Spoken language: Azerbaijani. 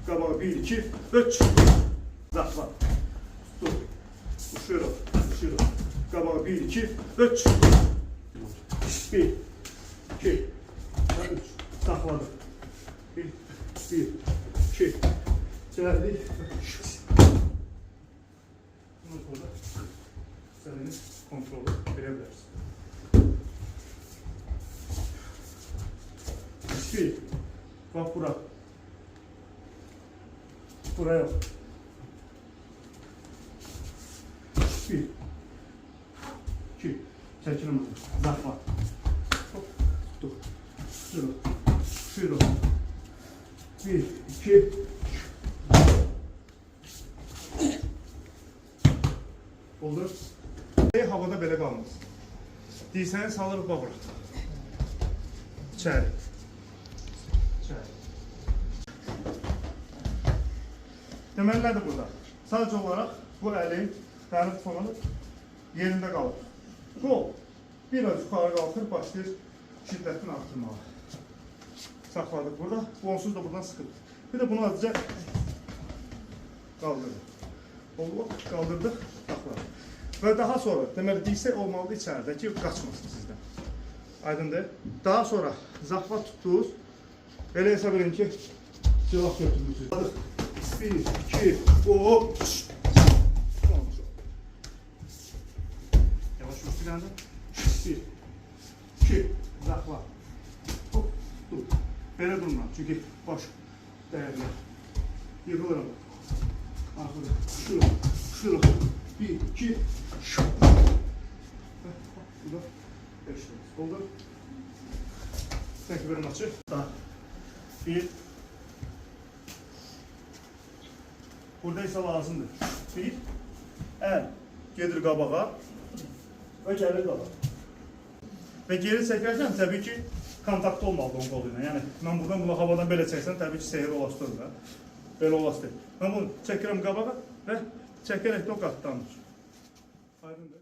Qabağa 1, 2, 3. Zaxla. Dur. Uşuruq. Uşuruq. Qabağa 1, 2, 3. 1, 2, 3. Saxladıq. 1, 2. Gəldik. Bunu burada istədiyiniz kontrolü verə bilərsiniz. 2. Bax bura. Buraya yox. 1, 2. Çəkilim. Zaxla. Hop. Tutduq. Şuruq. Şuruq. 1, 2. Oldu. Havada belə qalmaz. Dirsəni salırıq bax bura. İçəri. İçəri. Deməli nədir burada? Sadəcə olaraq bu əlin tərin fonu yerində qalır. Qol biraz yuxarı qalxır, başlayır şiddətini artırmağa. Saxladıq burada. Bu onsuz da buradan sıxır. Bir də bunu azca qaldırırıq. Oldu, qaldırdıq, saxladıq. Və daha sonra, deməli, dirsək olmalıdır içəridə ki, qaçmasın sizdən. Aydındır. Daha sonra zaxla tutdunuz. Elə hesab edin ki, silah götürmüşsünüz. 1, 2, hop. Yavaş üstüləndə. 1, 2, zaxla. Hop, dur. Belə durmuram, çünki baş dəyərlər. Yıxılıram. Axırı, şuruq. 1, 2, şuruq. Burada 5 oldu. Thank you very much. 1. Burada isə lazımdır. 1. Əl gedir qabağa və gəlir qabağa. Və geri çəkərkən təbii ki, kontaktı olmalıdır onun qolu ilə. Yəni, mən buradan bunu havadan belə çəksən, təbii ki, seyir olasıdır da. Belə olasıdır. Mən bunu çəkirəm qabağa və çəkərək də o qatdandır. Aydındır.